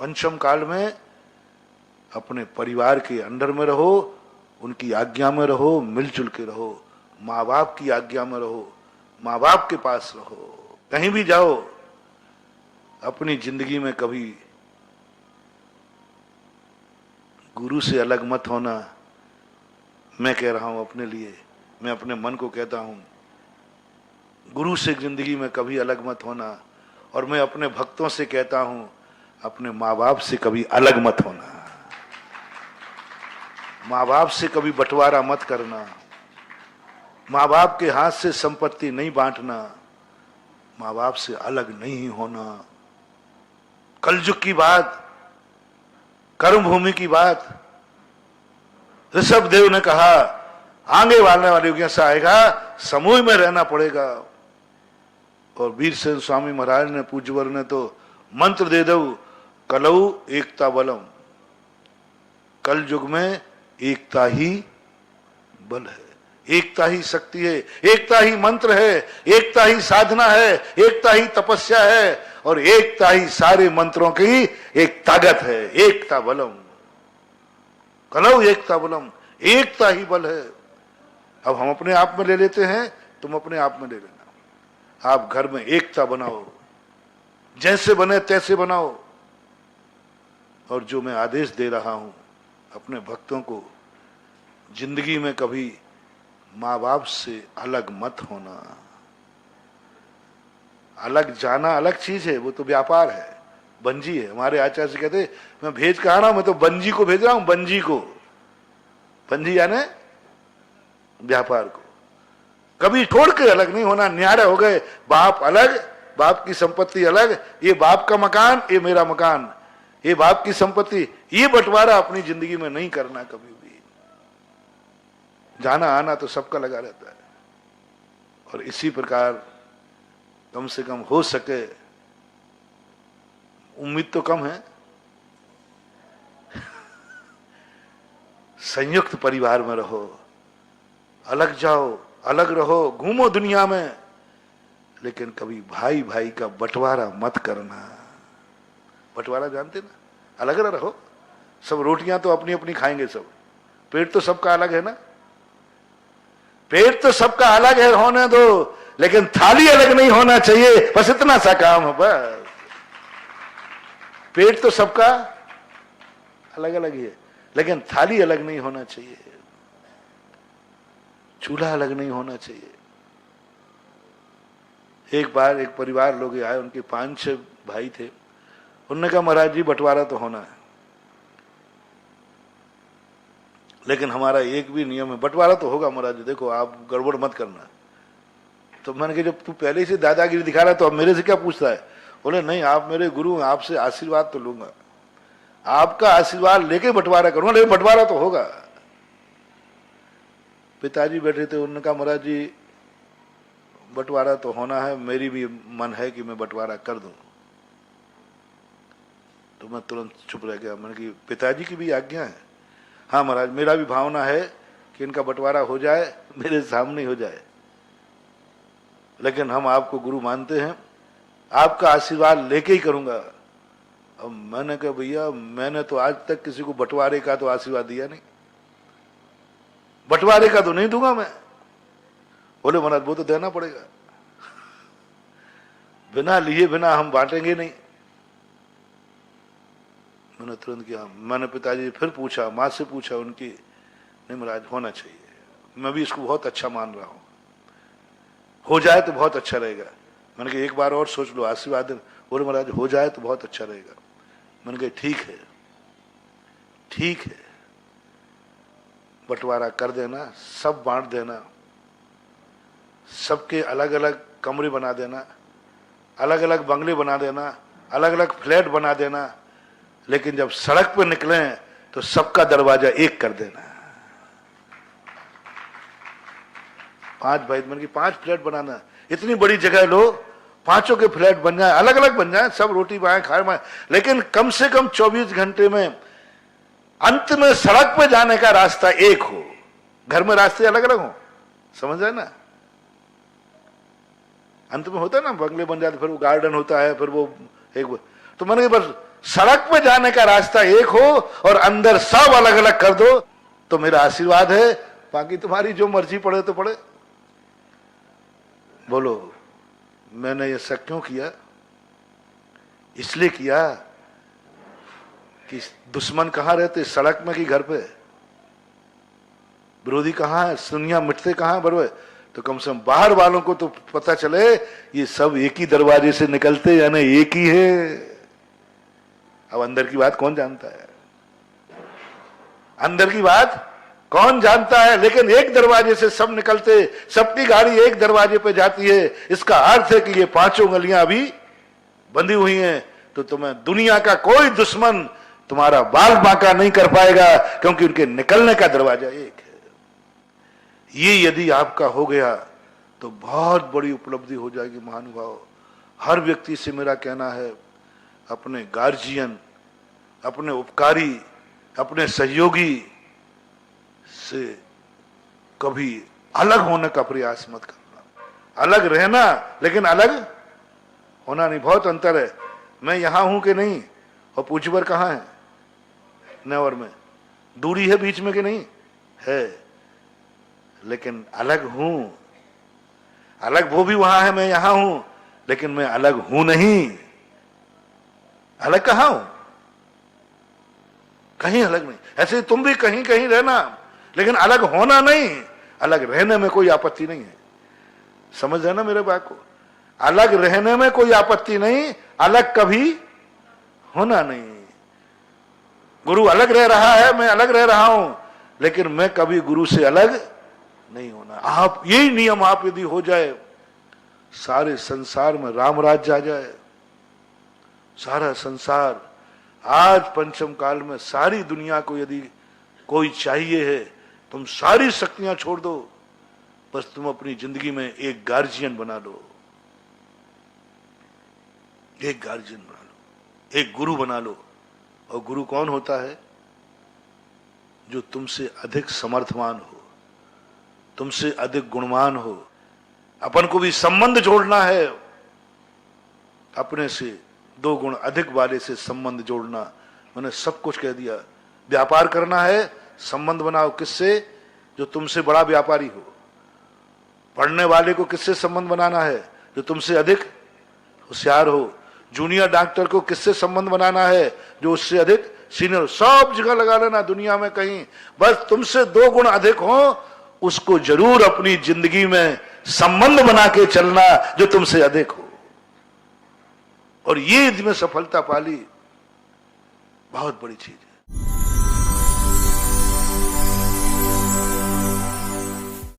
पंचम काल में अपने परिवार के अंडर में रहो, उनकी आज्ञा में रहो, मिलजुल के रहो, माँ बाप की आज्ञा में रहो, माँ बाप के पास रहो। कहीं भी जाओ, अपनी जिंदगी में कभी गुरु से अलग मत होना। मैं कह रहा हूं अपने लिए, मैं अपने मन को कहता हूं, गुरु से जिंदगी में कभी अलग मत होना। और मैं अपने भक्तों से कहता हूं, अपने माँ बाप से कभी अलग मत होना। माँ बाप से कभी बंटवारा मत करना। माँ बाप के हाथ से संपत्ति नहीं बांटना। माँ बाप से अलग नहीं होना। कलयुग की बात, कर्म भूमि की बात। ऋषभ देव ने कहा, आगे वाले युग ऐसा आएगा, समूह में रहना पड़ेगा। और वीर सेन स्वामी महाराज ने, पूज्यवर ने तो मंत्र दे दो, कलऊ एकता बलम। कल युग में एकता ही बल है, एकता ही शक्ति है, एकता ही मंत्र है, एकता ही साधना है, एकता ही तपस्या है, और एकता ही सारे मंत्रों की एक ताकत है। एकता बलम, कलऊ एकता बलम, एकता ही बल है। अब हम अपने आप में ले लेते हैं, तुम अपने आप में ले लेना। आप घर में एकता बनाओ, जैसे बने तैसे बनाओ। और जो मैं आदेश दे रहा हूं अपने भक्तों को, जिंदगी में कभी माँ बाप से अलग मत होना। अलग जाना अलग चीज है, वो तो व्यापार है, बंजी है। हमारे आचार्य से कहते, मैं भेज कहा रहा हूं, मैं तो बंजी को भेज रहा हूं, बंजी को। बंजी यानी व्यापार को। कभी छोड़ के अलग नहीं होना। न्यारे हो गए, बाप अलग, बाप की संपत्ति अलग, ये बाप का मकान, ये मेरा मकान, ये बाप की संपत्ति, ये बंटवारा अपनी जिंदगी में नहीं करना कभी भी। जाना आना तो सबका लगा रहता है। और इसी प्रकार कम से कम हो सके, उम्मीद तो कम है, संयुक्त परिवार में रहो। अलग जाओ, अलग रहो, घूमो दुनिया में, लेकिन कभी भाई भाई का बंटवारा मत करना। बंटवारा जानते ना, अलग ना रहो। सब रोटियां तो अपनी अपनी खाएंगे सब, पेट तो सबका अलग है ना। पेट तो सबका अलग है, होने दो, लेकिन थाली अलग नहीं होना चाहिए। बस इतना सा काम है बस। पेट तो सबका अलग अलग ही है, लेकिन थाली अलग नहीं होना चाहिए, चूल्हा अलग नहीं होना चाहिए। एक बार एक परिवार लोग आए, उनके 5-6 भाई थे। उन्होंने कहा, महाराज जी बंटवारा तो होना है, लेकिन हमारा एक भी नियम है, बंटवारा तो होगा महाराज जी, देखो आप गड़बड़ मत करना। तो मैंने कहा, जब तू पहले से दादागिरी दिखा रहा है तो अब मेरे से क्या पूछता है? बोले नहीं, आप मेरे गुरु हैं, आपसे आशीर्वाद तो लूंगा, आपका आशीर्वाद लेके बंटवारा करूंगा, लेकिन बंटवारा तो होगा। पिताजी बैठे थे, उन्होंने कहा, महाराज जी बंटवारा तो होना है, मेरी भी मन है कि मैं बंटवारा कर दूं। तो मैं तुरंत चुप रह गया। मैंने कहा, पिताजी की भी आज्ञा है? हाँ महाराज, मेरा भी भावना है कि इनका बंटवारा हो जाए, मेरे सामने हो जाए, लेकिन हम आपको गुरु मानते हैं, आपका आशीर्वाद लेके ही करूंगा। अब मैंने कहा, भैया मैंने तो आज तक किसी को बंटवारे का तो आशीर्वाद दिया नहीं, बंटवारे का तो नहीं दूंगा मैं। बोले महाराज वो तो देना पड़ेगा, बिना लिए बिना हम बांटेंगे नहीं। मैंने तुरंत किया। मैंने पिताजी फिर पूछा, माँ से पूछा उनकी, नहीं महाराज होना चाहिए, मैं भी इसको बहुत अच्छा मान रहा हूं, हो जाए तो बहुत अच्छा रहेगा। मैंने कहा एक बार और सोच लो, आशीर्वाद दे। बोले महाराज हो जाए तो बहुत अच्छा रहेगा। मैंने कहा ठीक है, ठीक है, बंटवारा कर देना, सब बांट देना, सबके अलग अलग कमरे बना देना, अलग अलग बंगले बना देना, अलग अलग फ्लैट बना देना, लेकिन जब सड़क पर निकले तो सबका दरवाजा एक कर देना। 5 भाई, मैंने कि 5 फ्लैट बनाना, इतनी बड़ी जगह लो, 5 के फ्लैट बन जाए, अलग अलग बन जाए, सब रोटी पाए खाए पाए, लेकिन कम से कम 24 घंटे में अंत में सड़क पे जाने का रास्ता एक हो। घर में रास्ते अलग अलग हो, समझ रहे ना। अंत में होता है ना, बंगले बन जाते, फिर वो गार्डन होता है, फिर वो एक। तो मैंने कहा बस सड़क पे जाने का रास्ता एक हो और अंदर सब अलग अलग कर दो तो मेरा आशीर्वाद है, बाकी तुम्हारी जो मर्जी पड़े तो पड़े। बोलो मैंने ये सब क्यों किया? इसलिए किया कि दुश्मन कहां रहते, सड़क में कि घर पे? विरोधी कहां है, दुनिया मिटते कहां बरवे? तो कम से कम बाहर वालों को तो पता चले ये सब एक ही दरवाजे से निकलते, यानी एक ही है। अब अंदर की बात कौन जानता है? अंदर की बात कौन जानता है? लेकिन एक दरवाजे से सब निकलते, सबकी गाड़ी एक दरवाजे पे जाती है। इसका अर्थ है कि ये पांचों गलियां अभी बंधी हुई हैं, तो तुम्हें दुनिया का कोई दुश्मन तुम्हारा बाल बांका नहीं कर पाएगा, क्योंकि उनके निकलने का दरवाजा एक है। ये यदि आपका हो गया तो बहुत बड़ी उपलब्धि हो जाएगी महानुभाव। हर व्यक्ति से मेरा कहना है, अपने गार्जियन, अपने उपकारी, अपने सहयोगी से कभी अलग होने का प्रयास मत करना। अलग रहना, लेकिन अलग होना नहीं। बहुत अंतर है। मैं यहां हूं कि नहीं और पूछवर कहां है? नेवर में। दूरी है बीच में कि नहीं है? लेकिन अलग हूं। अलग वो भी वहां है, मैं यहां हूं, लेकिन मैं अलग हूं नहीं। अलग कहां हूं? कहीं अलग नहीं। ऐसे तुम भी कहीं कहीं रहना, लेकिन अलग होना नहीं। अलग रहने में कोई आपत्ति नहीं है। समझ रहे ना मेरे बात को? अलग रहने में कोई आपत्ति नहीं, अलग कभी होना नहीं। गुरु अलग रह रहा है, मैं अलग रह रहा हूं, लेकिन मैं कभी गुरु से अलग नहीं होना। आप यही नियम आप यदि हो जाए, सारे संसार में राम राज्य आ जाए। सारा संसार आज पंचम काल में सारी दुनिया को यदि कोई चाहिए है, तुम सारी शक्तियां छोड़ दो, बस तुम अपनी जिंदगी में एक गार्जियन बना लो। एक गार्जियन बना लो, एक गुरु बना लो। और गुरु कौन होता है? जो तुमसे अधिक समर्थवान हो, तुमसे अधिक गुणवान हो। अपन को भी संबंध जोड़ना है, अपने से 2 गुण अधिक वाले से संबंध जोड़ना। मैंने सब कुछ कह दिया। व्यापार करना है, संबंध बनाओ। किससे? जो तुमसे बड़ा व्यापारी हो। पढ़ने वाले को किससे संबंध बनाना है? जो तुमसे अधिक होशियार हो। जूनियर डॉक्टर को किससे संबंध बनाना है? जो उससे अधिक सीनियर। सब जगह लगा लेना दुनिया में कहीं, बस तुमसे 2 गुण अधिक हो, उसको जरूर अपनी जिंदगी में संबंध बना के चलना जो तुमसे अधिक हो। और ये में सफलता पाली, बहुत बड़ी चीज।